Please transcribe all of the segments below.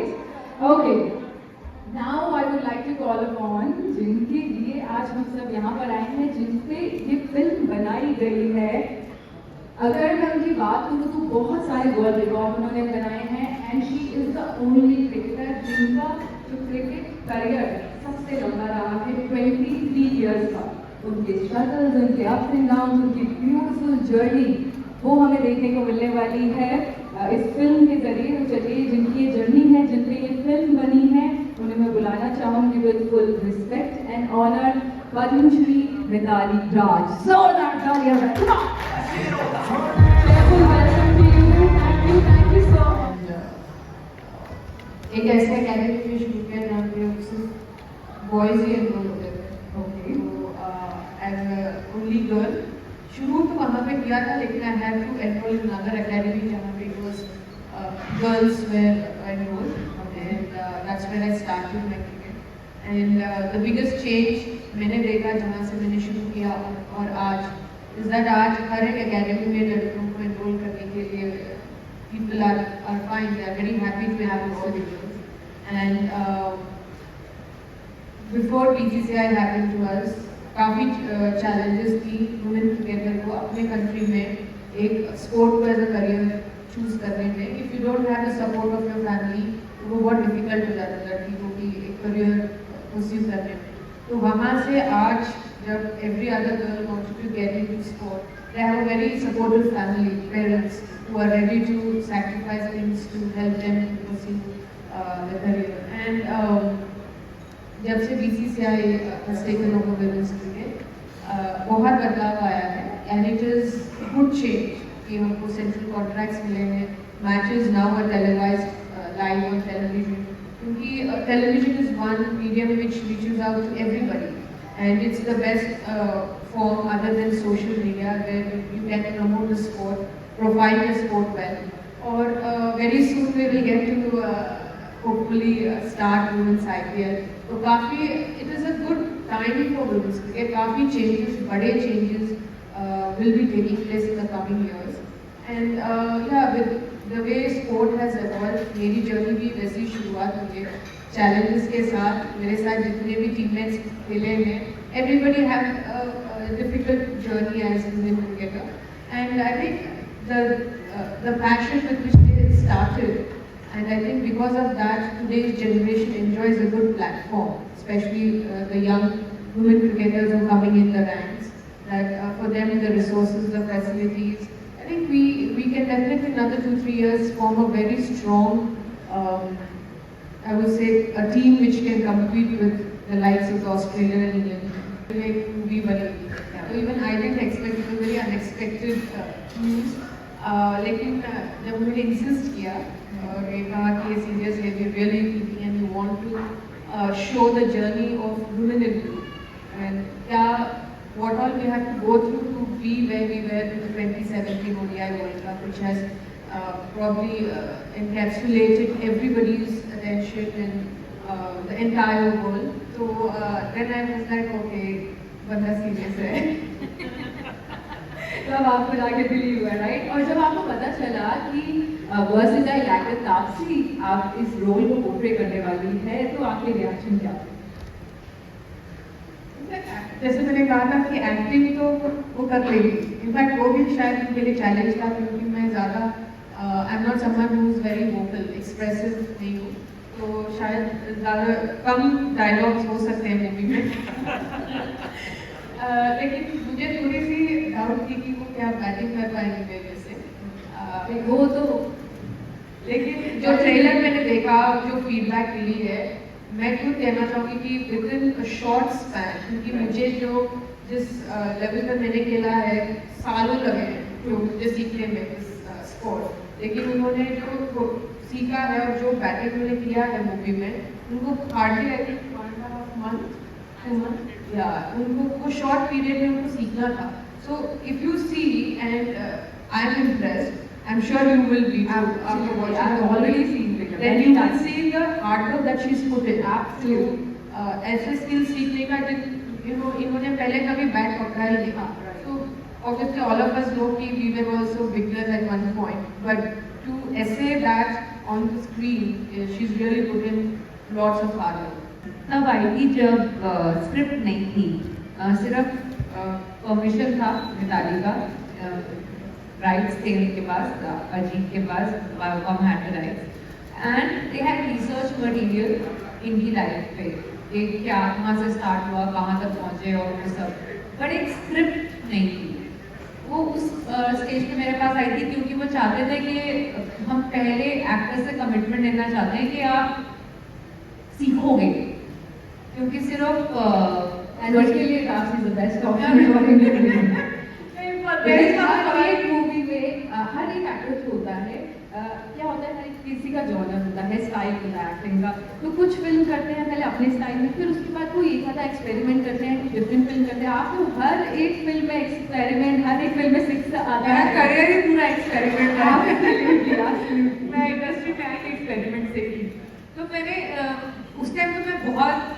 right? Okay. Now I would like to call upon जिनके लिए आज हम सब यहाँ पर आए हैं, जिनसे ये फिल्म बनाई गई है। अगर मैं उनकी बात करूँ तो बहुत सारे वर्ल्ड रिकॉर्ड उन्होंने बनाए हैं and she is the only cricketer जिनका जो क्रिकेट करियर सबसे लंबा रहा है, 23 इयर्स का। उनके स्ट्रगल्स, उनके अप्स एंड डाउन्स, उनकी ब्यूटीफुल जर्नी वो हमें देखने को मिलने वाली है इस फिल्म के जरिए। तो चलिए, जिनकी ये जर्नी है, जिन पे ये फिल्म बनी है, उन्हें मैं बुलाना चाहूंगी with full respect and honour, Padmashri Mithali Raj. जोरदार तालियां बजाएं। Thank you so much. एक ऐसे अकेडमी में शुरू किया जहाँ पे सिर्फ बॉयज ही एनरोल होते थे। ओके, तो एज ओनली गर्ल शुरू तो वहाँ पे किया था, लेकिन I have to enroll in other academy जहाँ पे it was girls were enroll and that's when I started my cricket. And the biggest change मैंने देखा जहाँ से मैंने शुरू किया और आज इज दैट आज हर एक अकेडमी में लड़कों को एनरोल करने के लिए people are fine, they are very happy to have all the girls. And before BCCI happened to us, काफ़ी challenges थी women together को अपने country में एक sport को as a career choose करने में। If you don't have the support of your family, वो बहुत difficult हो जाता है लड़की को कि एक career pursue करने में। तो वहाँ से आज जब every other girl wants to get into sport, they have a very supportive family, parents who are ready to sacrifice things to help them to pursue the career. And जब से BCCI has taken over women's cricket, बहुत बदलाव आया है and it is a good change कि हमको central contracts मिले हैं, matches now are televised live on television, क्योंकि television is one medium which reaches out to everybody and it's the best form other than social media where you can promote the sport, provide the sport well. Or very soon we will get to hopefully start women's IPL. So काफी it is a good time for women's cricket. काफी changes, बड़े changes will be taking place in the coming years. And yeah, with the way sport has evolved, मेरी journey भी वैसी शुरुआत हुई है challenges के साथ। मेरे साथ जितने भी teammates खेले हैं, everybody have a difficult journey as a women cricketer. And I think the passion with which they started, and I think because of that today's generation enjoys a good platform, especially the young women cricketers who are coming in the ranks, that for them the resources, the facilities, I think we can definitely in another 2-3 years form a very strong I would say a team which can compete with the likes of Australia and England. We were so even I didn't expect, it was very unexpected news. लेकिन जब उन्होंने insist किया और ये कहा कि ये serious है, we really thinking and we want to show the journey of women in cricket and क्या what all we had to go through to be where we were in the 2017 ODI World Cup, which has probably encapsulated everybody's attention in the entire world. So then I was like, okay, बंदा serious है। तब आपको जाके believe हुआ, right? और जब आपको पता चला कि वर्सेटाइल एक्टर तापसी आप इस रोल को पोर्ट्रे करने वाली है, तो आपके रिएक्शन क्या थे? जैसे मैंने कहा था कि एक्टिंग तो वो कर लेगी, इनफैक्ट वो भी शायद उनके लिए चैलेंज था क्योंकि मैं ज़्यादा I am not someone who is very vocal, expressive नहीं हूँ, तो शायद ज़्यादा कम डायलॉग्स हो सकते हैं मूवी में। लेकिन मुझे थोड़ी सी डाउट थी कि वो क्या बैटिंग कर पाएंगे मेरे से, वो तो लेकिन जो ट्रेलर मैंने देखा, जो फीडबैक मिली है, मैं खुद कहना चाहूँगी कि विद इन शॉर्ट स्पैन, क्योंकि मुझे जो जिस लेवल पर मैंने खेला है सालों लगे हैं जो मुझे सीखने में इस स्पोर्ट, लेकिन उन्होंने जो सीखा है और जो बैटिंग उन्होंने किया है मूवी में, उनको hardly I think 1.5 month 2 month या उनको वो शॉर्ट पीरियड में उनको सीखना था। So if you see and I am impressed, I am sure you will be after watching the already seen it, then you will see the hard work that she's put in to ऐसे skill सीखने का, you know, इन्होंने पहले कभी bat पकड़ा ही नहीं था। So obviously all of us know कि we were also beginners at one point, but to essay that on the screen, she's really put in lots of hard work. तब आई थी जब स्क्रिप्ट नहीं थी, सिर्फ परमिशन था मिताली का, राइट्स थे उनके पास, अजीत के पास, Viacom had the rights and they had research material इनकी लाइफ पे, एक क्या कहाँ से स्टार्ट हुआ, कहाँ तक पहुँचे और वो सब, बट एक स्क्रिप्ट नहीं थी। वो उस स्टेज पे मेरे पास आई थी क्योंकि वो चाहते थे कि हम पहले एक्टर से कमिटमेंट लेना चाहते हैं कि आप सीखोगे, क्योंकि सिर्फ उसके लिए काफी द बेस्ट ऑप्शन हर एक मूवी में हर एक एक्टर जो होता है क्या होता है, हर एक किसी का जॉनर होता है, स्टाइल होता है एक्टिंग का। तो कुछ फिल्म करते हैं पहले अपने स्टाइल में, फिर उसके बाद कोई एक आधा एक्सपेरिमेंट करते हैं, कुछ डिफरेंट फिल्म करते हैं। आप तो हर एक फिल्म में एक्सपेरिमेंट, हर एक फिल्म में सीख आता है, करियर ही पूरा एक्सपेरिमेंट है। मैं इंडस्ट्री में आके एक्सपेरिमेंट से की, तो मैंने उस टाइम तो मैं बहुत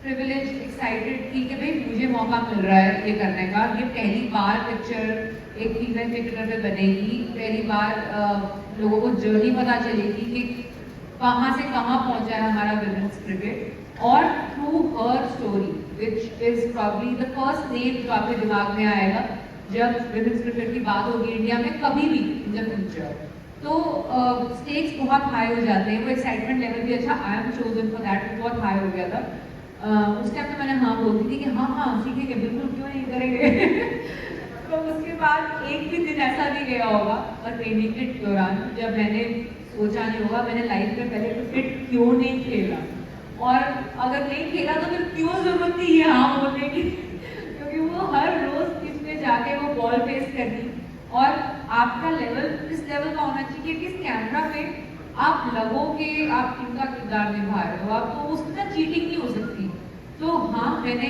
प्रिविलेज एक्साइटेड थी कि भाई मुझे मौका मिल रहा है ये करने का। ये पहली बार पिक्चर एक फीमेल क्रिकेटर पे बनेगी, पहली बार लोगों को जर्नी पता चलेगी कि कहाँ से कहाँ पहुँचा है हमारा विमेंस क्रिकेट, और through her story which is probably the first name जो आपके दिमाग में आएगा जब विमेंस क्रिकेट की बात होगी इंडिया में कभी भी इन द फ्यूचर। तो स्टेक्स बहुत हाई हो जाते हैं, वो एक्साइटमेंट लेवल भी अच्छा, I am chosen for that, बहुत हाई हो गया था। उस टाइम तो मैंने हाँ बोलती थी कि हाँ सीखेंगे, बिल्कुल क्यों नहीं करेंगे। तो उसके बाद एक भी दिन ऐसा नहीं गया होगा और ट्रेनिंग के दौरान जब मैंने सोचा नहीं होगा मैंने लाइफ में पहले क्रिकेट क्यों नहीं खेला, और अगर नहीं खेला तो फिर क्यों जरूरत थी ये हाँ बोलने की, क्योंकि वो हर रोज पिच में जाके वो बॉल फेस करनी, और आपका लेवल इस लेवल का होना चाहिए कि इस कैमरा में आप लगो कि आप इनका किरदार निभा रहे हो, आप तो उसमें चीटिंग नहीं हो सकती। तो हाँ, मैंने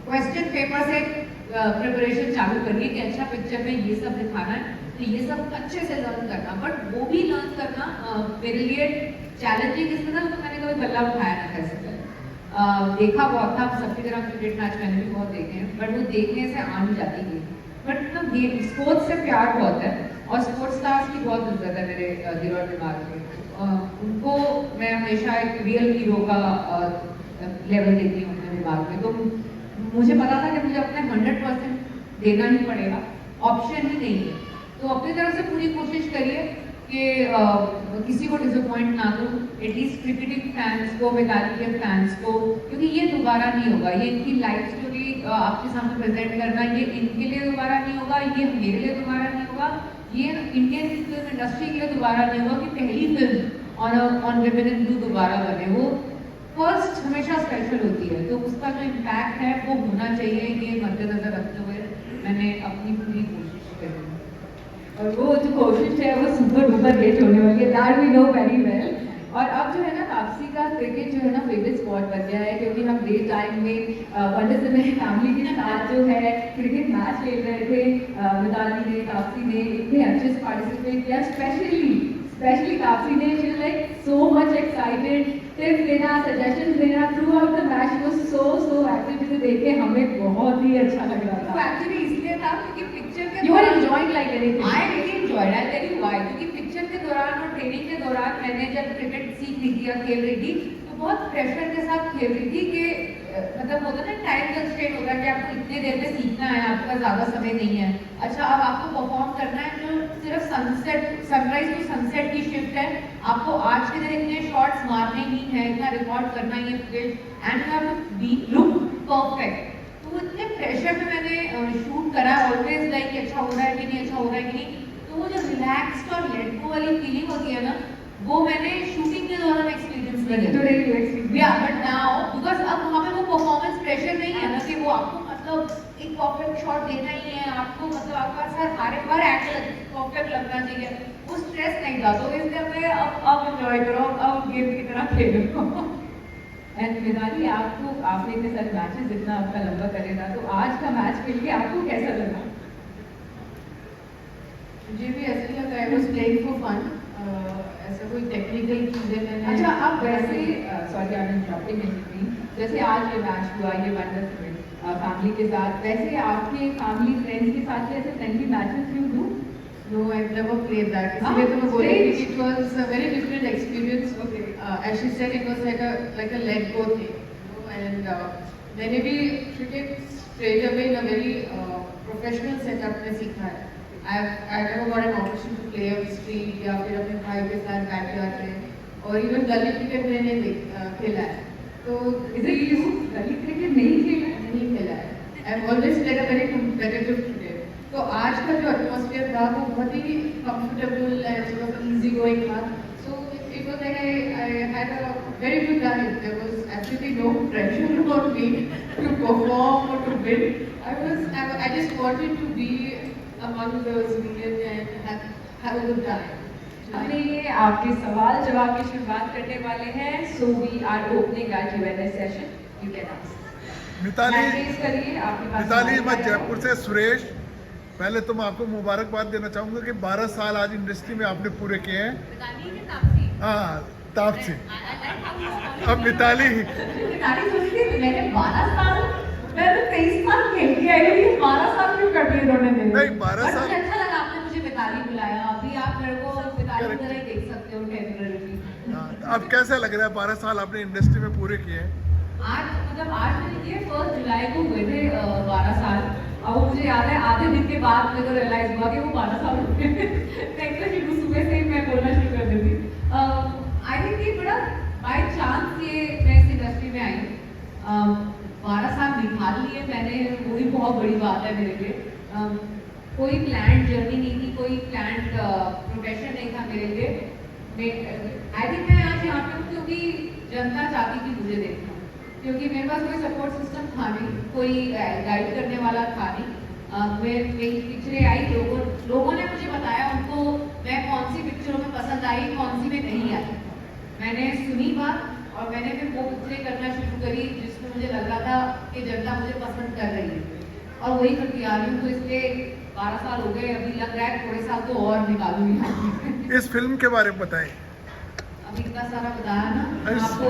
क्वेश्चन पेपर से प्रिपरेशन चालू करिए कि अच्छा पिक्चर में ये सब दिखाना है, तो ये सब अच्छे से लर्न करना, बट वो भी लर्न करना मेरे लिए चैलेंजिंग इसलिए था तो मैंने कभी बल्ला उठाया ना कैसे देखा बहुत था, सबकी तरह क्रिकेट मैच मैंने भी बहुत देखे हैं, बट वो देखने से आ नहीं जाती गेम, बट ना गेम स्पोर्ट्स से प्यार बहुत है और स्पोर्ट्स स्टार्स की बहुत इज्जत है मेरे दिल और दिमाग में। उनको मैं हमेशा एक रियल हीरो का लेवल देती हूँ अपने दिमाग में, तो मुझे पता था कि मुझे अपने 100% देना ही पड़ेगा, ऑप्शन ही नहीं है। तो अपनी तरफ से पूरी कोशिश करिए कि किसी को डिसअपॉइंट ना दूँ, एटलीस्ट क्रिकेटिंग फैंस को, मिताली के फैंस को, क्योंकि ये दोबारा नहीं होगा, ये इनकी लाइफ स्टोरी आपके सामने प्रेजेंट करना, ये इनके लिए दोबारा नहीं होगा, ये मेरे लिए दोबारा नहीं होगा, ये इंडियन फिल्म इंडस्ट्री के लिए दोबारा नहीं होगा कि पहली film on women in blue दोबारा बने। वो फर्स्ट हमेशा स्पेशल होती है, तो उसका जो इम्पैक्ट है वो होना चाहिए, ये मद्देनजर रखते हुए मैंने अपनी पूरी कोशिश करी, और वो जो कोशिश है वो सुपर डुपर हिट होने वाली है, that we know very well. और अब जो है ना तापसी का क्रिकेट जो है ना फेवरेट स्पॉट बन गया है, क्योंकि हम डे टाइम में पंडित से फैमिली के साथ जो है क्रिकेट मैच खेल रहे थे, मिताली ने, तापसी ने इतने अच्छे से पार्टिसिपेट किया, स्पेशली तापसी ने, she was like so much excited, tips देना, सजेशंस देना थ्रू आउट द मैच, वो सो एक्टिव, जिसे देख के हमें बहुत ही अच्छा लग रहा था। एक्चुअली इसलिए था क्योंकि पिक्चर के you are enjoying like anything. I really enjoyed, I tell you why, क्योंकि पिक्चर के दौरान और ट्रेनिंग के दौरान मैंने जब क्रिकेट सीख रही थी या खेल रही थी तो बहुत प्रेशर के साथ खेल रही थी कि मतलब होता है ना टाइम कंस्ट्रेंट होता है कि आपको इतने देर में सीखना है, आपके पास ज़्यादा समय नहीं है। अच्छा, अब आपको परफॉर्म करना है जो सिर्फ सनराइज टू सनसेट की शिफ्ट है, आपको आज के दिन इतने शॉट्स मारने ही है, इतना रिकॉर्ड करना ही है footage, and you have to be look perfect. तो इतने प्रेशर में मैंने शूट करा, ऑलवेज लाइक अच्छा हो रहा है कि नहीं, अच्छा हो रहा है कि नहीं, तो वो जो रिलैक्स्ड और लेट गो वाली फीलिंग होती है ना, वो मैंने शूटिंग के दौरान एक्सपीरियंस किया। या बट नाउ बिकॉज अब वहाँ पे वो परफॉर्मेंस प्रेशर नहीं है ना कि वो आपको मतलब एक परफेक्ट शॉट देना ही है, आपको मतलब आपका हर एक्ट परफेक्ट लगना चाहिए, वो स्ट्रेस नहीं था, तो इसलिए मैं अब एंजॉय करो, अब गेम की तरह खेलो। एंड मिताली, आपने इतने सारे मैचेस इतना आपका लंबा करेगा, तो आज का मैच खेल के आपको कैसा लगा? मुझे भी ऐसा ही लगा, I was playing for fun, ऐसा कोई टेक्निकल चीजें मैंने। अच्छा, आप वैसे sorry I am interrupting anything, जैसे आज ये मैच हुआ, ये वंडर फैमिली के साथ, वैसे आपके फैमिली फ्रेंड्स के साथ ऐसे फ्रेंडली मैचेस क्यों दूँ? No, I've never played that. Ah, इसलिए तो मैं बोली stage. कि it was a very different experience. Okay. As she said, it was like a let go thing. You know, and मैंने भी cricket straight away in a very professional setup में सीखा है. I never got an opportunity to play on the street या फिर अपने भाई के साथ बैठयार्ड में और even गली cricket मैंने खेला है. तो Is it you? गली क्रिकेट नहीं खेला है? नहीं खेला है. I've always played a very competitive cricket. तो आज का जो एटमॉस्फेयर था वो बहुत ही comfortable and sort of easy going था. So it was like I had a very good time. There was absolutely no pressure on me to perform or to win. I just wanted to be among those million and have a good time. अभी आपके सवाल जवाब की शुरुआत करने वाले हैं. So we are opening our Q&A session. You can ask. Mitali Please करिए, आपके पास मिताली सवाल मैं है। जयपुर से सुरेश। पहले तो मैं आपको मुबारकबाद देना चाहूँगा कि 12 साल आज इंडस्ट्री में आपने पूरे किए हैं। हाँ, तापसी। अब मिताली मिताली सोचती है, मैंने 12 साल, मैं तो 23 साल खेल के आई हूँ, 12 साल क्यों कर दिए इन्होंने मेरे? नहीं, 12 बट साल- मुझे अच्छा लगा आपने मुझे मिताली बुलाया. अभी आप मेरे को मिताली की तरह ही देख सकते हो टेम्पररी. हाँ, अब कैसा लग रहा है 12 साल आपने इंडस्ट्री में पूरे किए हैं? आज मैंने किए 1 जुलाई को हुए थे 12 साल. और वो मुझे याद है आधे दिन के बाद मेरे को रियलाइज हुआ कि वो 12 साल हो गए. नेक्स्ट शुरू सुबह से ही मैं बोलना शुरू कर देती. आई थिंक ये बड़ा बाय चांस ये मैं इस इंडस्ट्री में आई हूँ. 12 साल निकाल लिए मैंने, वो भी बहुत बड़ी बात है मेरे लिए. कोई प्लान जर्नी नहीं थी, कोई प्लान प्रोफेशन नहीं था मेरे लिए. आई थिंक मैं आज यहाँ पे हूँ क्योंकि जनता चाहती थी मुझे देखना, क्योंकि मेरे पास कोई सपोर्ट सिस्टम था नहीं, कोई गाइड करने वाला था नहीं. मेरी पिक्चरें आई, लोगों ने मुझे बताया उनको मैं कौन सी पिक्चरों में पसंद आई, कौन सी में नहीं आई. मैंने सुनी बात और मैंने फिर वो पिक्चरें करना शुरू करी जिसमें मुझे लग रहा था कि जनता मुझे पसंद कर रही है, और वही करती आ रही हूँ. तो इसलिए 12 साल हो गए, अभी लग रहा है थोड़े साल तो और निकालूंगी. इस फिल्म के बारे में बताएं। अभी इतना सारा बताया ना आपको.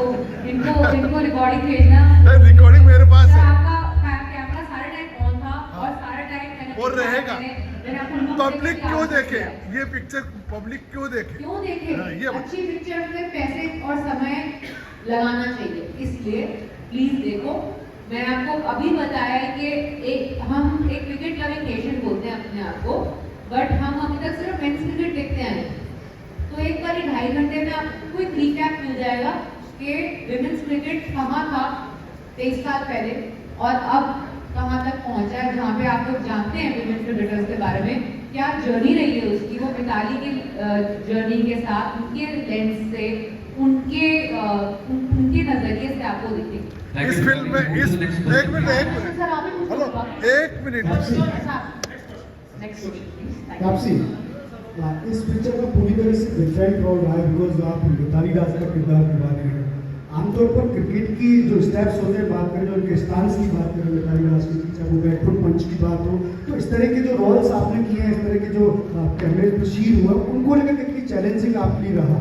इनको रिकॉर्डिंग भेजना. रिकॉर्डिंग मेरे पास है। आपका कैमरा सारे टाइम ऑन था और सारे टाइम मैंने और रहेगा। मैंने आपको पब्लिक क्यों देखे किया. ये पिक्चर? पब्लिक क्यों देखे? क्यों देखे? हाँ, ये बता। अच्छी पिक्चर में पैसे और समय लगाना चाहिए, इसलिए प्लीज देखो. मैं आपको अभी बताया कि हम एक क्रिकेट लविंग नेशन बोलते हैं अपने आप को, बट हम अभी तक सिर्फ मेंस क्रिकेट देखते हैं. तो एक बार 2.5 घंटे में आपको कोई रिकैप मिल जाएगा कि विमेंस क्रिकेट कहाँ था 23 साल पहले और अब कहाँ तक पहुँचा है, जहाँ पे आप लोग जानते हैं विमेंस क्रिकेटर्स के बारे में, क्या जर्नी रही है उसकी. वो मिताली की जर्नी के साथ उनके लेंस से, उनके नजरिए से आपको दिखेगी. इस फिल्म में एक मिनट सर आप ही हेलो, एक मिनट। Next question. तापसी, इस पिक्चर का पूरी तरह से डिफरेंट रोल रहा है बिकॉज आप मिताली दास का किरदार निभा रहे हैं. आमतौर पर क्रिकेट की जो स्टेप्स होते हैं, बात करें जो उनके स्टांस की बात करें मिताली दास की, चाहे वो बैकफुट पंच की बात हो, तो इस तरह के जो रोल्स आपने किए हैं, इस तरह के जो कैमरे पर शीन हुआ, उनको लेकर कितनी चैलेंजिंग आपके लिए रहा?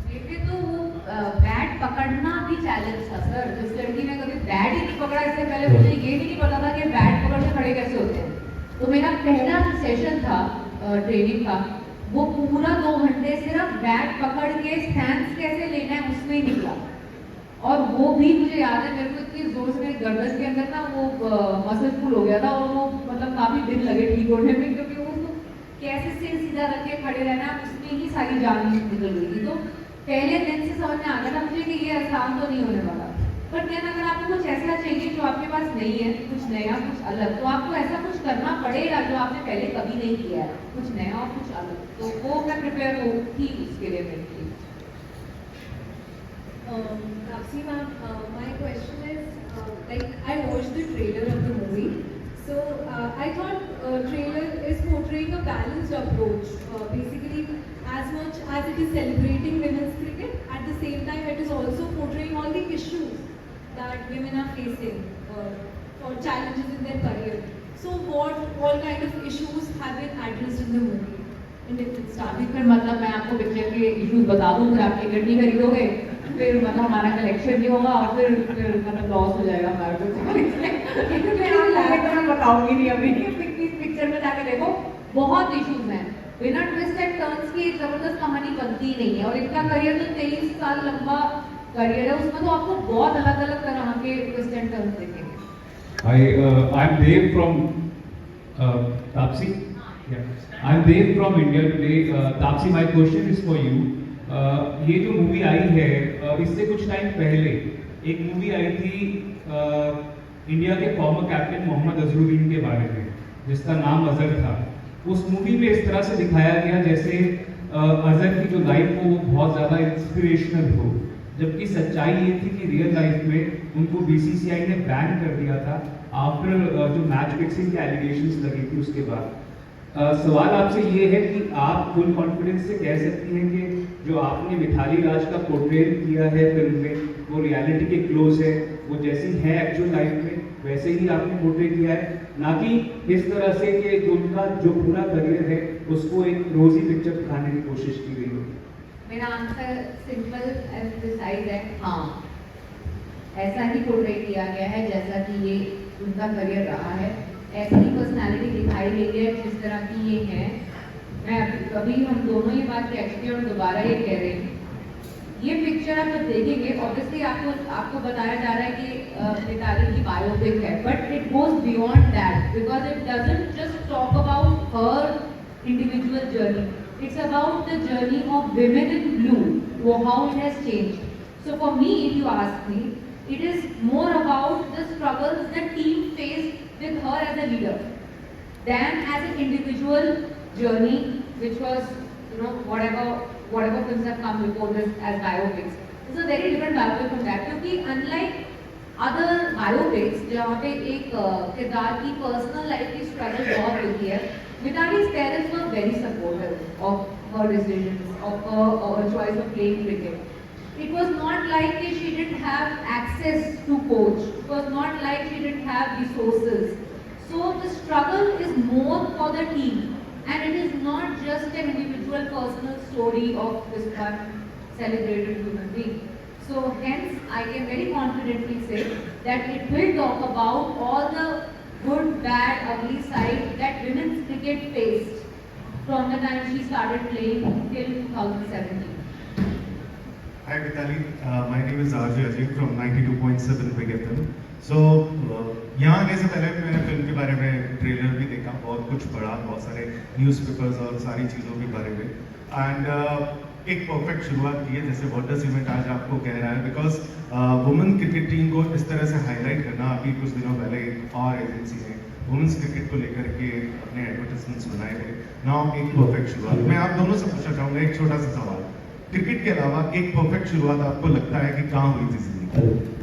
मेरे तो वो बैट पकड़ना भी चैलेंज था सर. जिस लड़की ने कभी बैट ही नहीं पकड़ा, इससे पहले मुझे ये भी नहीं पता था कि बैट पकड़ के खड़े कैसे होते हैं. तो मेरा पहला सेशन था ट्रेनिंग का, वो पूरा 2 घंटे सिर्फ बैट पकड़ के स्टैंड कैसे लेना है उसमें ही निकला. और वो भी मुझे याद है, मेरे को इतनी जोर से मेरे गर्दन के अंदर ना वो मसल पुल हो गया था और वो मतलब काफी दिन लगे ठीक होने में, क्योंकि वो कैसे सिर सीधा रख के खड़े रहना, उसमें ही सारी जान निकल गई थी. तो पहले दिन से समझ में आ गया था मुझे कि ये आसान तो नहीं होने वाला. पर देन अगर आपको कुछ ऐसा चाहिए जो आपके पास नहीं है, कुछ नया कुछ अलग, तो आपको ऐसा कुछ करना पड़ेगा जो आपने पहले कभी नहीं किया है, कुछ नया और कुछ अलग. तो वो मैं प्रिपेयर हो थी उसके लिए मेरे लिए. Taapsee ma'am, my question is, like I watched the trailer of the movie, so I thought trailer is portraying a balanced approach. Basically, as much as it is celebrating women's cricket, at the same time it is also portraying all the issues that women are facing for challenges in their career. So, what all kind of issues have been addressed in the movie in different अभी styles? फिर मतलब मैं आपको picture के issues बता दूं, फिर आप टिकट नहीं खरीदोगे, फिर मतलब हमारा कलेक्शन नहीं होगा और फिर मतलब लॉस हो जाएगा हमारे को. मैं बताऊंगी नहीं अभी. पिक्चर में जाके देखो, बहुत इश्यूज हैं. बिना ट्विस्ट एंड टर्न्स की एक जबरदस्त कहानी बनती ही नहीं है। और इनका करियर तो 23 साल लंबा करियर है, उसमें तो आपको बहुत अलग अलग तरह के ट्विस्ट एंड टर्न्स दिखेंगे। I'm Dave from Tapsi. Yeah. I'm Dave from India today. Tapsi, my question is for you. ये जो मूवी आई है, इससे कुछ टाइम पहले एक मूवी आई थी इंडिया के फॉर्मर कैप्टन मोहम्मद अजहरुद्दीन के बारे में, जिसका नाम अजहर था। उस मूवी में इस तरह से दिखाया गया जैसे अजहर की जो लाइफ हो वो बहुत ज़्यादा इंस्पिरेशनल हो, जबकि सच्चाई ये थी कि रियल लाइफ में उनको बीसीसीआई ने बैन कर दिया था आफ्टर जो मैच फिक्सिंग के एलिगेशंस लगी थी उसके बाद। सवाल आपसे ये है कि आप फुल कॉन्फिडेंस से कह सकती हैं कि जो आपने मिताली राज का पोर्ट्रेट किया है फिल्म में वो रियलिटी के क्लोज है, वो जैसी है एक्चुअल लाइफ में वैसे ही आपने पोर्ट्रेट किया है, ना कि इस तरह से कि उनका जो पूरा करियर है उसको एक रोजी पिक्चर दिखाने की कोशिश की गई हो। मेरा आंसर सिंपल एंड प्रिसाइज है, हाँ, ऐसा ही पोर्ट्रेट किया गया है जैसा कि ये उनका करियर रहा है, ऐसी ही पर्सनालिटी दिखाई गई है जिस तरह की ये है। मैं अभी हम दोनों ये बात कह चुके हैं और दोबारा ये कह रही हूँ, ये पिक्चर आप जब देखेंगे ऑब्वियसली आपको बताया जा रहा है कि मिताली की बायोपिक है, but it goes beyond that because it doesn't just talk about her individual journey, it's about the journey of women in blue, how it has changed. So for me, if you ask me, it is more about the struggles the team faced with her as a leader than as an individual journey, which was, you know, whatever films have come before this as biopics. It's a very different biopic from that, क्योंकि unlike other biopics जहाँ पे एक किरदार की personal life की struggle बहुत होती है, Mitali's parents were very supportive of her decisions, of her choice of playing cricket. It was not like she didn't have access to coach. It was not like she didn't have resources. So the struggle is more for the team, and it is not just an individual personal story of this one celebrated human being. So hence, I can very confidently say that it will talk about all the good, bad, ugly side that women's cricket faced from the time she started playing till 2017. Hi Mitali, my name is RJ Ajay from 92.7 Big FM. So यहाँ आने से पहले मैंने film के बारे में trailer भी देखा, बहुत कुछ पढ़ा, बहुत सारे न्यूज़पेपर्स और सारी चीज़ों के बारे में, एंड एक परफेक्ट शुरुआत की है जैसे वॉटर्स इवेंट आज आपको कह रहा है, बिकॉज वुमेन क्रिकेट टीम को इस तरह से हाईलाइट करना, अभी कुछ दिनों पहले एक और एजेंसी ने वुमेन्स क्रिकेट को लेकर के अपने एडवर्टाइजमेंट्स बनाए थे ना, एक परफेक्ट शुरुआत। मैं आप दोनों से पूछना चाहूँगा एक छोटा सा सवाल, क्रिकेट के अलावा एक परफेक्ट शुरुआत आपको लगता है कि कहाँ हुई थी जिंदगी?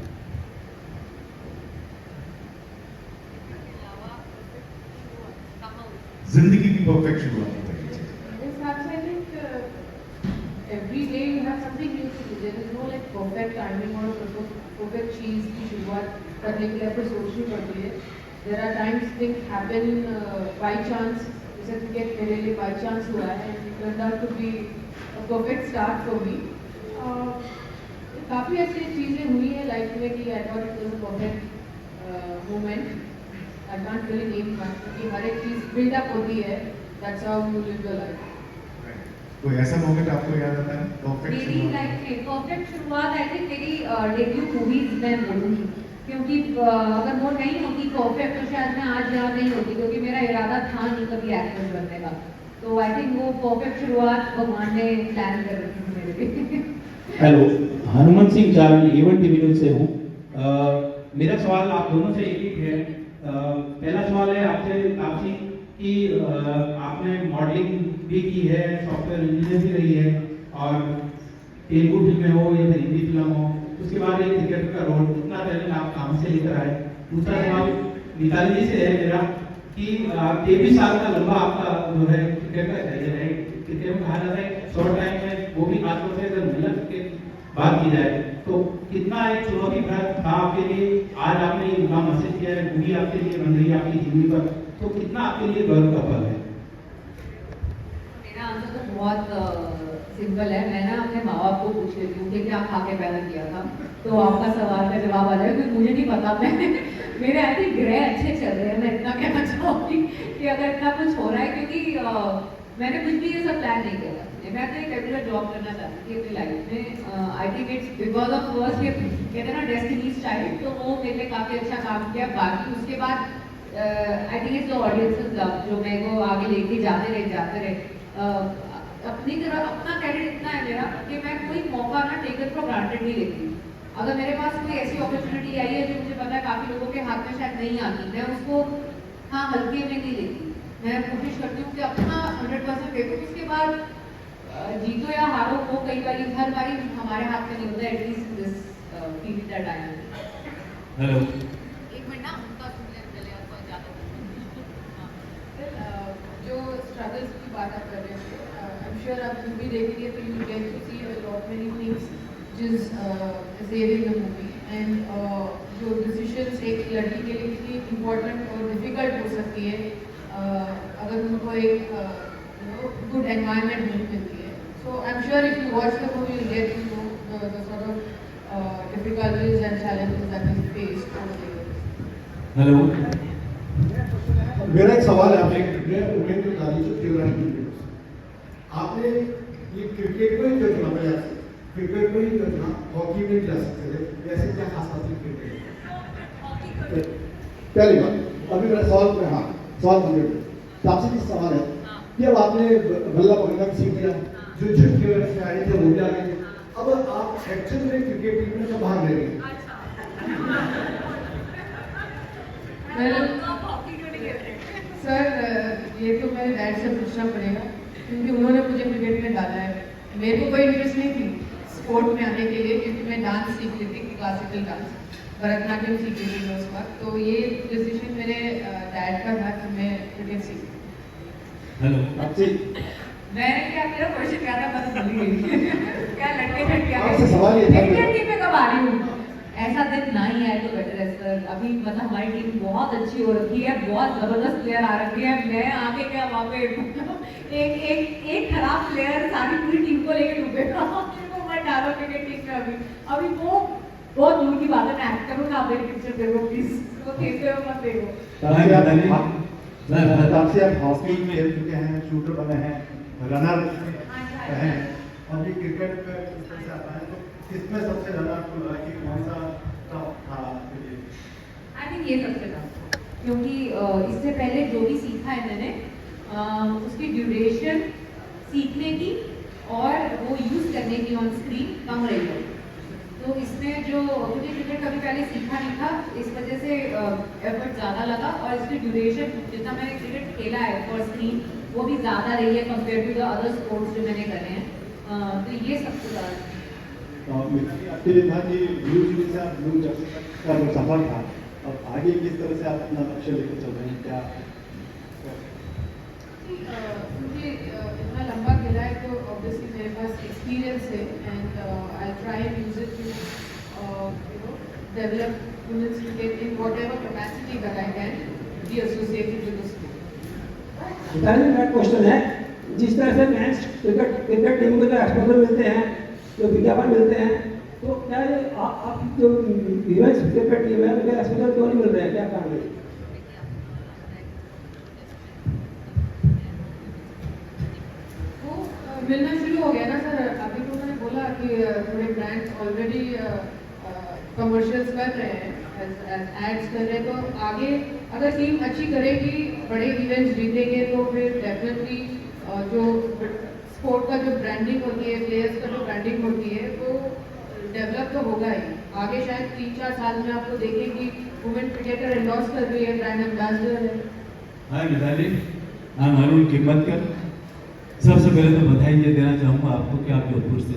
जिंदगी की परफेक्ट शुरुआत Every day you have something new to do. There is no like perfect timing or perfect चीज की शुरुआत करने के लिए आपको सोचनी पड़ती है. There are times things happen by chance. जैसे क्रिकेट मेरे लिए by chance हुआ है and it turned out to be a perfect start for me. काफ़ी ऐसी चीज़ें हुई हैं लाइफ में कि I thought it was a perfect moment. I can't really name one क्योंकि हर एक चीज़ build up होती है. That's how you live your life. कोई ऐसा मोमेंट आपको याद आता है परफेक्ट मेरी लाइफ में परफेक्ट शुरुआत आई थिंक मेरी डेब्यू मूवीज में बोलूँगी, क्योंकि अगर वो नहीं होती परफेक्ट तो शायद मैं आज यहाँ नहीं होती, क्योंकि मेरा इरादा था नहीं कभी एक्ट्रेस बनने का। तो आई थिंक वो परफेक्ट शुरुआत भगवान ने प्लान कर रखी थी मेरे लिए। हेलो, हनुमान सिंह चारण इवेंट डिवीजन से हूँ। मेरा सवाल आप दोनों से एक ही है। पहला सवाल है आपसे आपसी कि आपने मॉडलिंग भी की है, सॉफ्टवेयर इंजीनियर भी रही है, और तेलुगु फिल्में हो या फिर हिंदी फिल्म हो, उसके बाद एक क्रिकेटर का रोल, इतना टैलेंट आप काम से लेकर आए। दूसरा सवाल मिताली जी से है मेरा कि 23 साल का लंबा आपका जो है क्रिकेट का करियर है। क्रिकेट में कहा जाता है शॉर्ट टाइम में, वो भी खासतौर से अगर महिला क्रिकेट बात की जाए तो कितना एक चुनौती भरा था आपके लिए। आज आपने ये मुकाम हासिल किया है, मूवी आपके लिए बन रही है आपकी जिंदगी पर, तो कितना आपके लिए गर्व का पल है? मेरा आंसर तो बहुत सिंपल है। मैं ना अपने माँ बाप को पूछ लेती हूँ कि क्या खा के पैदा किया था, तो आपका सवाल का जवाब आ जाएगा, क्योंकि मुझे नहीं पता। मैं मेरे ऐसे ग्रह अच्छे चल रहे हैं, मैं इतना कहना चाहूँगी कि अगर इतना कुछ हो रहा है, क्योंकि मैंने कुछ भी ये सब प्लान नहीं किया था। मैं तो एक रेगुलर जॉब करना चाहती थी अपनी लाइफ में। I think it's because of first ये कहते हैं ना डेस्टिनीज चाइल्ड, तो वो मेरे लिए काफ़ी अच्छा काम किया। बाकी उसके बाद I think it's the audiences love जो मेरे को आगे लेके जाते रहे। अपनी तरह अपना कैरियर इतना है मेरा कि मैं कोई मौका ना टेकन फॉर ग्रांटेड नहीं लेती। अगर मेरे पास कोई ऐसी अपॉर्चुनिटी आई है जो मुझे पता है काफ़ी लोगों के हाथ में शायद नहीं आती, मैं उसको हाँ हल्के में नहीं लेती। मैं कोशिश करती हूँ कि अपना 100% दे दूँ। उसके बाद जीतो या हारो वो कई बारी हर बारी हमारे हाथ में नहीं होता। At least this feeling that I am. Hello, एक मिनट ना उनका सुन ले पहले आपको ज़्यादा जो स्ट्रगल्स की बात आप कर रहे थे, आई एम श्योर आप मूवी देखेंगे तो you get to see a lot many things which is there in the movie, and जो decisions एक लड़की के लिए कितनी important और difficult हो सकती है अगर उनको एक good environment मिलती है. So I'm sure if you watch the movie you'll get to know the sort of difficulties and challenges that we faced over the years. Hello, मेरा एक सवाल है आपने उमेश गांधी जो तीव्र आपने ये क्रिकेट में जो चुना था, क्रिकेट में ही जो चुना, हॉकी में जा सकते थे, ऐसे क्या खास बात है क्रिकेट? पहली बात अभी मेरा सवाल कंप्लीट आपसे भी सवाल है कि अब आपने बल्ला पकड़ना भी सीख लिया, जो झटके वगैरह से आए थे वो भी आ गए, अब आप एक्चुअल में क्रिकेट टीम में से बाहर ले गए। सर ये तो मेरे डैड से पूछना पड़ेगा क्योंकि उन्होंने मुझे क्रिकेट में डाला है। मेरे को कोई इंटरेस्ट नहीं थी स्पोर्ट में आने के लिए क्योंकि मैं डांस सीख रही थी, क्लासिकल डांस, भरतनाट्यम सीख रही थी मैं उस वक्त। तो ये डिसीजन मेरे डैड का था कि मैं क्रिकेट सीखी। हेलो, आपसे मैंने क्या मेरा क्वेश्चन क्या था मैं भूल गई। क्या लड़के झटके आपसे सवाल ये था इंडियन टीम में कब आ रही हूँ? ऐसा दिन ना ही आए तो बेटर है सर। अभी मतलब हमारी टीम बहुत अच्छी हो रखी है, बहुत जबरदस्त प्लेयर आ रखे हैं। मैं आगे क्या वहाँ पे एक खराब प्लेयर सारी पूरी टीम को लेके डूबेगा। वो मत डालो क्रिकेट टीम में अभी वो बहुत दूर की बात है। मैं एक्ट करूँगा, आप मेरी पिक्चर देखो प्लीज, वो खेलते हुए मत देखो। आपसे आप हॉकी में खेल चुके हैं, शूटर बने हैं, रनर हैं, और ये क्रिकेट पे किस तरह से आता है, तो किसमें सबसे ज़्यादा आपको लगा कि कौन सा टफ था आपके लिए? आई थिंक ये सबसे टफ, क्योंकि इससे पहले जो भी सीखा है मैंने उसकी ड्यूरेशन सीखने की और वो यूज़ करने की ऑन स्क्रीन कम रही है। तो इसमें जो मुझे क्रिकेट कभी पहले सीखा नहीं था, इस वजह से एफर्ट ज़्यादा लगा और इसकी ड्यूरेशन जितना मैंने क्रिकेट खेला है फॉर स्क्रीन वो भी ज़्यादा रही है compare to the other sports जो मैंने करे हैं। तो ये सबसे ज़्यादा आपके लिए था कि ब्लू टीवी से आप ब्लू जर्सी का जो सफर था, अब आगे किस तरह से आप अपना लक्ष्य लेकर चल रहे हैं? क्या मुझे इतना लंबा खेला है तो ऑब्वियसली मेरे पास एक्सपीरियंस है and I try and use it to develop women's cricket in whatever capacity that I can be associated with the sport. मेरा क्वेश्चन है, जिस तरह से मैच क्रिकेट टीम को जो एक्सपोजर मिलते हैं, जो विज्ञापन मिलते हैं, तो क्या ये आप जो वीमेंस क्रिकेट टीम है उनके एक्सपोजर क्यों नहीं मिल रहे हैं, क्या कारण है? वो मिलना शुरू हो गया ना सर। अभी तो मैंने बोला कि थोड़े ब्रांड्स ऑलरेडी कमर्शियल्स कर रहे हैं, एड्स कर रहे हैं, तो आगे अगर टीम अच्छी करेगी, बड़े इवेंट्स जीतेंगे तो फिर डेफिनेटली जो स्पोर्ट का जो ब्रांडिंग होती है, प्लेयर्स का जो ब्रांडिंग होती है वो डेवलप तो होगा ही। आगे शायद 3-4 साल में आपको देखें कि वुमेन क्रिकेटर एंडोर्स कर रही है, ब्रांड एम्बेसडर है। हाय मिताली, आई एम अरुण किम्मतकर। सबसे पहले तो बधाई ये देना चाहूँगा आपको कि आप जोधपुर से,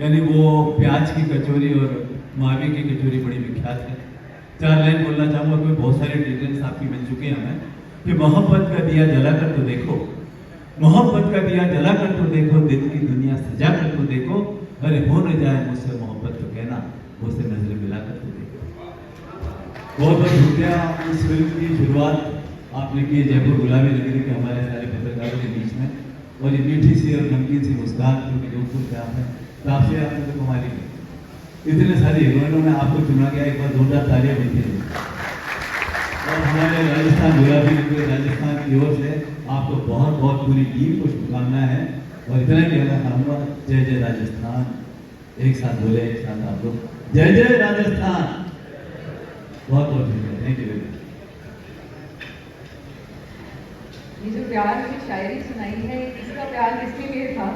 यानी वो प्याज की कचौरी और मावी की कचौरी बड़ी विख्यात है। 4 लाइन बोलना चाहूँगा क्योंकि बहुत सारे डिटेल्स आपकी मिल चुके हैं हमें कि मोहब्बत का दिया जला कर तो देखो, मोहब्बत का दिया जला कर तो देखो, दिल की दुनिया सजा कर तो देखो, अरे हो न जाए मुझसे मोहब्बत तो कहना, मुझसे नजर मिला कर तो देखो। बहुत बहुत शुक्रिया। इस फिल्म की शुरुआत आपने की जयपुर गुलाबी नगरी के हमारे सारे पत्रकारों के बीच में, और ये मीठी सी और नमकीन सी मुस्कान क्योंकि जोधपुर से आप हैं, तो आपसे आपने तो कमाली की। इतने सारे हीरोइनों में आपको चुना गया, एक बार जोरदार तालियां मिलती है। और हमारे राजस्थान गुलाबी नगरी राजस्थान की ओर से आपको बहुत बहुत पूरी टीम को शुभकामनाएं हैं। और इतना ही कहना चाहूँगा, जय जय राजस्थान। एक साथ बोले, एक साथ आप लोग, जय जय राजस्थान। बहुत बहुत शुक्रिया, थैंक यू। ये जो प्यार की शायरी सुनाई है, इसका प्यार किसके लिए था?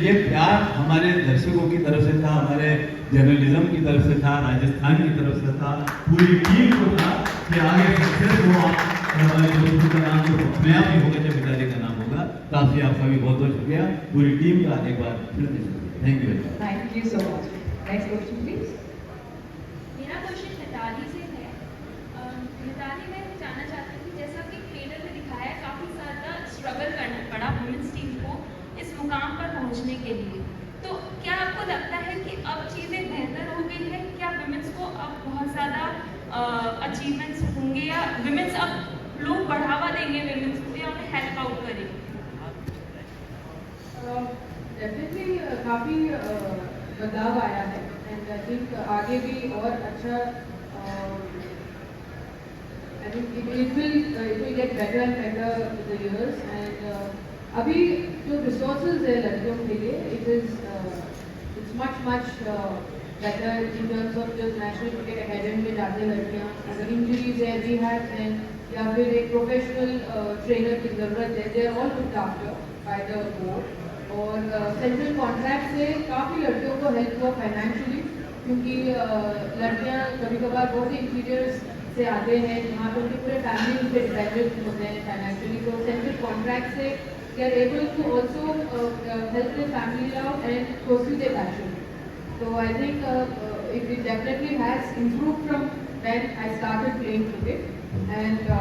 ये प्यार हमारे दर्शकों की तरफ से था, हमारे जर्नलिज्म की तरफ से था, राजस्थान की तरफ से था, पूरी टीम को था कि आगे सक्सेस हुआ और हमारे दोस्तों का नाम तो अपने आप ही होगा जब मिताली का नाम होगा। काफी आपका भी बहुत बहुत शुक्रिया, पूरी टीम का एक बार फिर से शुक्रिया। Thank you. Thank you so much. Next question please. मेरा क्वेश्चन मिताली से है। मिताली, मैं जानना चाहती हूँ, जैसा कि ट्रेलर में दिखाया है, काफ़ी ज़्यादा स्ट्रगल करना पड़ा वुमेन्स टीम को इस मुकाम पर पहुँचने के लिए। तो क्या आपको लगता है कि अब चीज़ें बेहतर हो गई है? क्या विमेंस को अब बहुत ज़्यादा अचीवमेंट्स होंगे, या विमेंस अब लोग बढ़ावा देंगे विमेंस को, या उन्हें हेल्प आउट करेंगे? डेफिनेटली काफ़ी बदलाव आया है एंड आई थिंक आगे भी और अच्छा आई think it will get better and better with the years. And अभी जो रिसोर्सेज है लड़कियों के लिए, it's much better in terms of जो नेशनल क्रिकेट अकेडमी में जाते हैं लड़कियाँ, अगर इंजरीज है, रिहैब है, या फिर एक प्रोफेशनल ट्रेनर की ज़रूरत है, they are all looked after by the board. और सेंट्रल कॉन्ट्रैक्ट से काफ़ी लड़कियों को हेल्प हुआ फाइनेंशियली, क्योंकि लड़कियाँ कभी कभार बहुत ही इंटीरियर्स से आते हैं जहाँ पर उनके पूरे फैमिली उन पर डिपेंडेंट होते हैं फाइनेंशियली। तो सेंट्रल कॉन्ट्रैक्ट से they are able to also help their family out and pursue their passion. So I think it definitely has improved from when I started playing cricket. And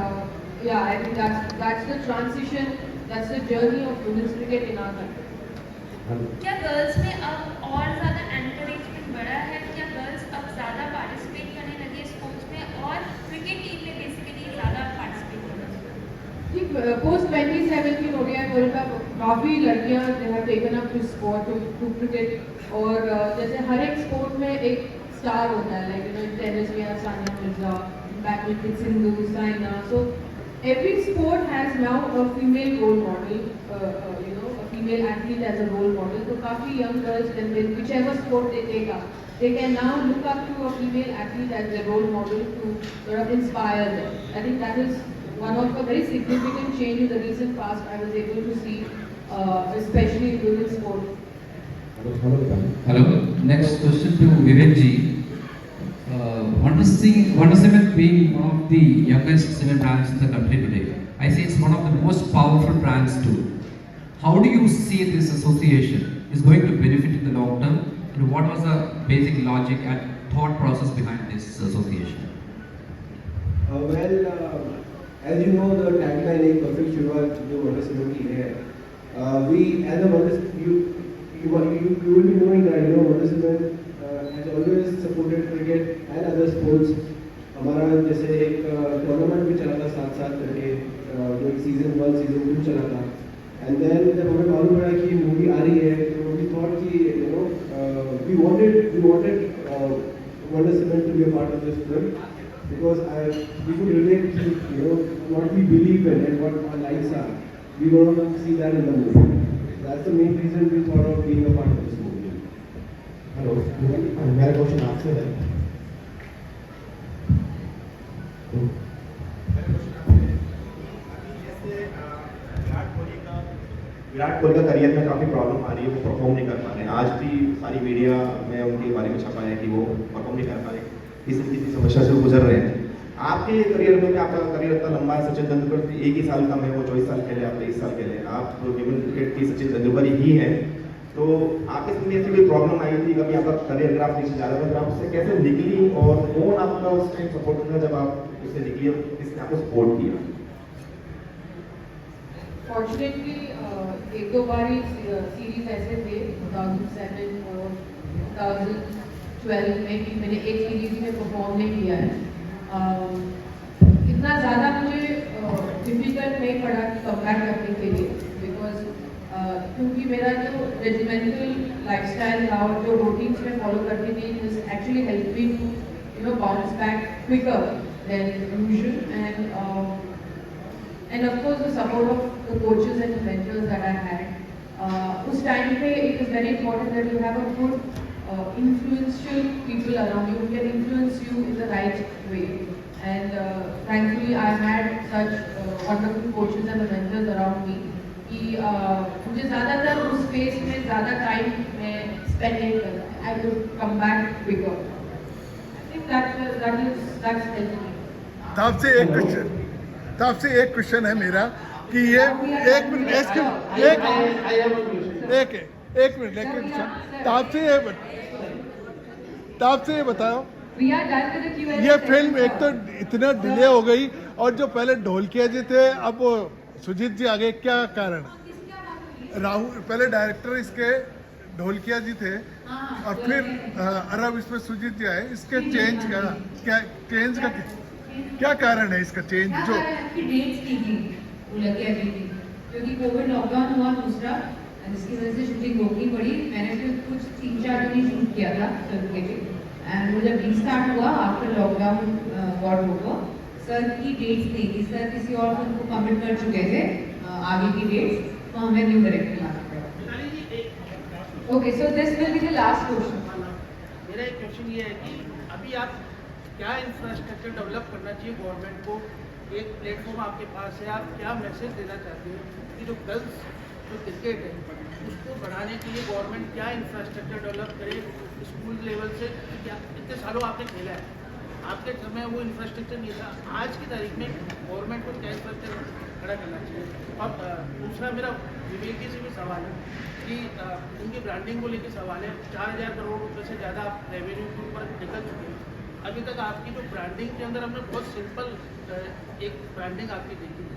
yeah, I think that's the transition, that's the journey of women's cricket in our country. क्या girls में अब और ज़्यादा encouragement बढ़ा है? क्या girls अब ज़्यादा पार्टिसिपेट करने लगे स्पोर्ट्स में, और क्रिकेट टीम में बेसिकली ज़्यादा पार्टिसिपेट करना? ठीक, पोस्ट 2017 ODI वर्ल्ड कप काफ़ी लड़कियाँ they have taken up this sport to cricket. और जैसे हर एक स्पोर्ट में एक स्टार होता है, लाइक यू नो टेनिस में आप Sania Mirza, badminton Sindhu, Saina. So every sport has now a female role model, you know a female athlete as a role model. तो काफ़ी young girls can win whichever sport they take up, they can now look up to a female athlete as their role model to sort of inspire them. I think that is one of a very significant change in the recent past I was able to see, especially in women's sport. Hello. Next question to Viren ji. Wonder Cement being one of the youngest cement brands in the country today, I say it's one of the most powerful brands too. How do you see this association is going to benefit in the long term? And what was the basic logic and thought process behind this association? As you know, the tagline is perfect शुरुआत जो wonder cement की है। We as a wonder, you will be knowing that wonder cement has always supported cricket and other sports. हमारा जैसे एक tournament भी चला था साथ करके, जो एक सीजन 1 सीजन 2 चला था। एंड देन जब हमें मालूम पड़ा कि मूवी आ रही है, तो we thought कि we wanted wonder cement to be a part of this film. Because we could relate to what we believe in and what our lives are. We want to see that in the movie. That's the main reason we thought of being a part of this movie. Hello, मेरा question आपसे है। विराट कोहली का career में काफ़ी problem आ रही है, वो perform नहीं कर पा रहे हैं। आज भी सारी मीडिया में उनके बारे में छपा है कि वो परफॉर्म नहीं कर पा रहे, किसी समस्या से गुजर रहे हैं। आपके करियर में, आपका करियर इतना लंबा है, सचिन तेंदुलकर एक ही साल कम है, वो 24 साल खेले, आप 23 साल खेले, आप विमेन क्रिकेट की सचिन तेंदुलकर ही हैं। तो आपके जिंदगी ऐसी कोई प्रॉब्लम आई थी कभी, आपका करियर अगर आप नीचे जा रहे थे, तो आप उससे कैसे निकली, और कौन आपका उस टाइम सपोर्ट करता जब आप उससे निकली, किसने आपको सपोर्ट किया? फॉर्चुनेटली एक दो बार ही सीरीज ऐसे थे 2007 और 2012 में कि मैंने एक सीरीज में परफॉर्म नहीं किया है। इतना ज़्यादा मुझे डिफिकल्ट नहीं पड़ा कमबैक करने के लिए, बिकॉज क्योंकि मेरा जो रेजिमेंटल लाइफस्टाइल था और जो रूटीन्स में फॉलो करती थी, this actually help me to bounce back quicker than usual, and of course the support of the coaches and the mentors that I had. Us time pe it is very important that you have a good influential people around you who can influence you in the right way. And thankfully I had such wonderful coaches and the mentors around me कि मुझे ज़्यादातर उस space में ज़्यादा time में spend नहीं करना. I would come back quicker. I think that's helped me. आपसे एक क्वेश्चन है मेरा कि ये एक मिनट लेकिन आपसे ये बताओ, ये फिल्म एक तो इतना डिले हो गई और जो पहले ढोलकिया जी थे अब वो सुजीत जी आ गए, क्या कारण? राहुल पहले डायरेक्टर इसके ढोलकिया जी थे और फिर अब इसमें सुजीत जी आए. इसके चेंज का क्या कारण है? इसका चेंज जो क्योंकि कोविड लॉकडाउन हुआ दूसरा, जिसकी वजह से शूटिंग रोकनी पड़ी. मैंने फिर कुछ 3-4 दिन ही शूट किया था फिल्म के लिए. एंड वो जब रीस्टार्ट हुआ after lockdown got over, sir की डेट्स नहीं थी. सर किसी और फिल्म को कमिट कर चुके थे आगे की डेट्स, तो हमें न्यू डायरेक्टर लाना पड़ा. Okay, so this will be the last question. मेरा एक क्वेश्चन ये है कि अभी आप क्या इंफ्रास्ट्रक्चर डेवलप करना चाहिए गवर्नमेंट को? एक प्लेटफॉर्म आपके पास है, आप क्या मैसेज देना चाहते हो कि जो गर्ल्स जो क्रिकेट है उसको बढ़ाने के लिए गवर्नमेंट क्या इंफ्रास्ट्रक्चर डेवलप करे स्कूल लेवल से? क्या इतने सालों आपने खेला है, आपके समय वो इंफ्रास्ट्रक्चर नहीं था. आज की तारीख में गवर्नमेंट को क्या इंफ्रास्ट्रक्चर खड़ा करना चाहिए? अब दूसरा मेरा विवेक जी से भी सवाल है कि उनकी ब्रांडिंग को लेकर सवाल है. 4000 करोड़ रुपये से ज़्यादा रेवेन्यू के ऊपर निकल चुके हैं. अभी तक आपकी जो ब्रांडिंग के अंदर हमने बहुत सिंपल एक ब्रांडिंग आपकी देखी है.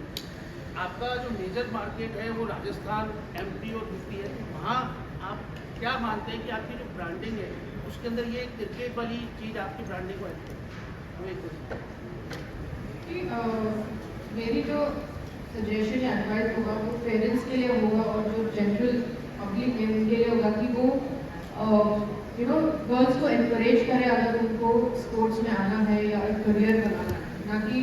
आपका जो मेजर मार्केट है वो राजस्थान, MP और UP है. वहाँ आप क्या मानते हैं कि आपकी जो ब्रांडिंग है उसके अंदर ये क्रिकेट वाली चीज़ आपकी ब्रांडिंग को है? मेरी जो सजेशन या एडवाइस होगा वो पेरेंट्स के लिए होगा और जो जनरल पब्लिक है उनके लिए होगा कि वो गर्ल्स को एनकरेज करें अगर उनको स्पोर्ट्स में आना है या करियर बनाना है. ना कि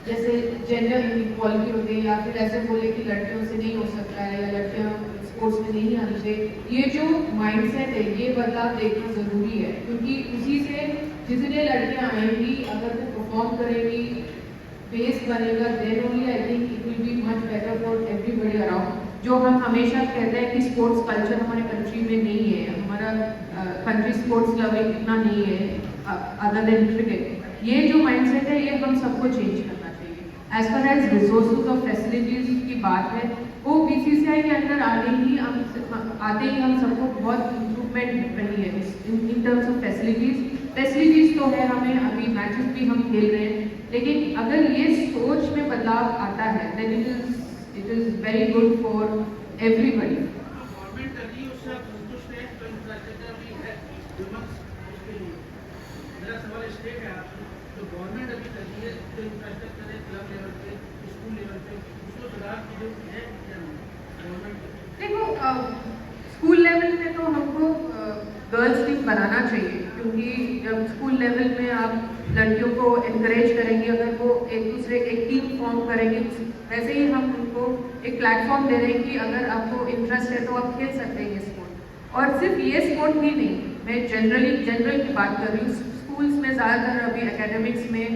जैसे जेंडर इनइक्वालिटी होती है या फिर ऐसे बोले कि लड़कियों से नहीं हो सकता है या लड़कियां स्पोर्ट्स में नहीं आनी चाहिए. ये जो माइंडसेट है ये बदलाव देखना ज़रूरी है, क्योंकि उसी से जितने लड़कियां आएंगी अगर वो परफॉर्म करेंगी, बेस बनेगा, then only I think it will be much better for everybody around. जो हम हमेशा कहते हैं कि स्पोर्ट्स कल्चर हमारे कंट्री में नहीं है, हमारा कंट्री स्पोर्ट्स लविंग इतना नहीं है अदर देन क्रिकेट. ये जो माइंडसेट है ये हम सबको चेंज करना चाहिए. एज पर एज रिसोर्सेज और फैसिलिटीज की बात है वो BCCI के अंदर आते ही हम सबको बहुत इम्प्रूवमेंट बनी है इन टर्म्स ऑफ फैसिलिटीज तो है. हमें अभी मैचेस भी हम खेल रहे हैं, लेकिन अगर ये सोच में बदलाव आता है then it is very good for everybody. Government अभी उससे आप संतुष्ट हैं तो इंफ्रास्ट्रक्चर भी है उसके लिए. मेरा सवाल इसलिए है आपसे, तो गवर्नमेंट अभी कर रही है जो इंफ्रास्ट्रक्चर है क्लब लेवल पे, स्कूल लेवल पे, उसको सुधार की जरूरत है क्या गवर्नमेंट? देखो स्कूल लेवल में तो हमको गर्ल्स टीम बनाना चाहिए, क्योंकि जब स्कूल लेवल में आप लड़कियों को एनकरेज करेंगे, अगर वो एक टीम फॉर्म करेंगे, वैसे ही हम उनको एक प्लेटफॉर्म दे रहे हैं कि अगर आपको इंटरेस्ट है तो आप खेल सकते हैं ये स्पोर्ट. और सिर्फ ये स्पोर्ट ही नहीं, मैं जनरल की बात कर रही हूँ. स्कूल्स में ज़्यादातर अभी एकेडमिक्स में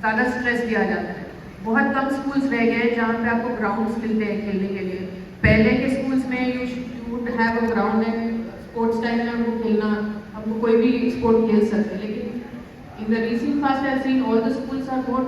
ज़्यादा स्ट्रेस दिया जाता है. बहुत कम स्कूल्स रह गए हैं जहाँ पे आपको ग्राउंड्स मिलते हैं खेलने के लिए. पहले के स्कूल्स में you would have a ground and sports time में हमको खेलना, हमको कोई भी स्पोर्ट खेल सकते हैं. लेकिन in the recent past I have seen all the schools are not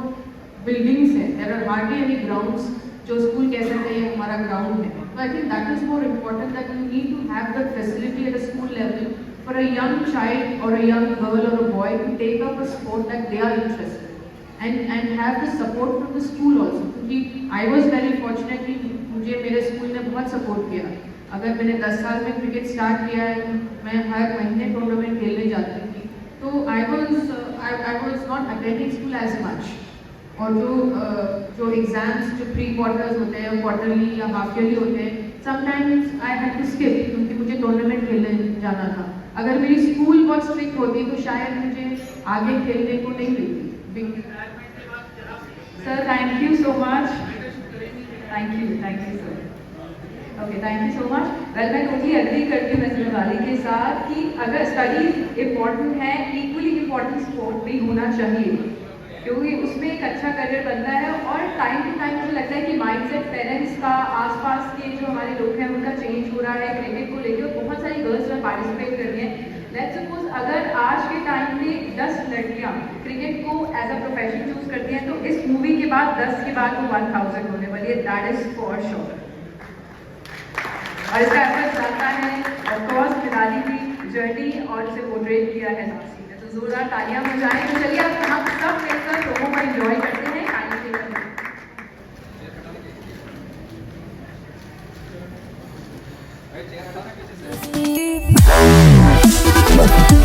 buildings है, there are hardly any grounds जो स्कूल कह सकते हैं हमारा ग्राउंड है. तो I think that is more important that you need to have that facility at a school level for a young child or a young girl or a boy to take up a sport that they are interested in and have the support from the school also. क्योंकि I was very fortunate कि मुझे मेरे school ने बहुत support किया. अगर मैंने 10 साल में क्रिकेट स्टार्ट किया है, मैं हर महीने टूर्नामेंट खेलने जाती थी. तो I was not attending school as much. और जो एग्जाम्स जो प्री क्वार्टर्स होते हैं, क्वार्टरली या हाफ ईयरली होते हैं, sometimes I had to skip क्योंकि मुझे टूर्नामेंट खेलने जाना था. अगर मेरी स्कूल बहुत स्ट्रिक्ट होती तो शायद मुझे आगे खेलने को नहीं मिलती। Sir thank you so much, thank you sir. Okay, thank you so much. Well, मैं टोटली एग्री करती हूँ नसीम वाली के साथ कि अगर स्टडीज इम्पॉर्टेंट है, इक्वली इम्पॉर्टेंट स्पोर्ट भी होना चाहिए, क्योंकि उसमें एक अच्छा करियर बनता है। और टाइम टू टाइम मुझे लगता है कि माइंडसेट पेरेंट्स का, आसपास के जो हमारे लोग हैं उनका चेंज हो रहा है क्रिकेट को लेकर। बहुत सारी गर्ल्स में पार्टिसिपेट कर रही हैं। लेट्स सपोज अगर आज के टाइम में 10 लड़कियां क्रिकेट को एज अ प्रोफेशन चूज करती हैं, तो इस मूवी के बाद 10 के बाद वो 1000 होने वाली है, दैट इज फॉर श्योर। और इसका एफर्ट चलता है, ऑफकोर्स मिताली की जर्नी और इसे पोर्ट्रेट किया है तापसी ने, तो जोरदार तालियां बजाएं। तो चलिए अब हम सब मिलकर लोगों को एंजॉय करते हैं। Bye.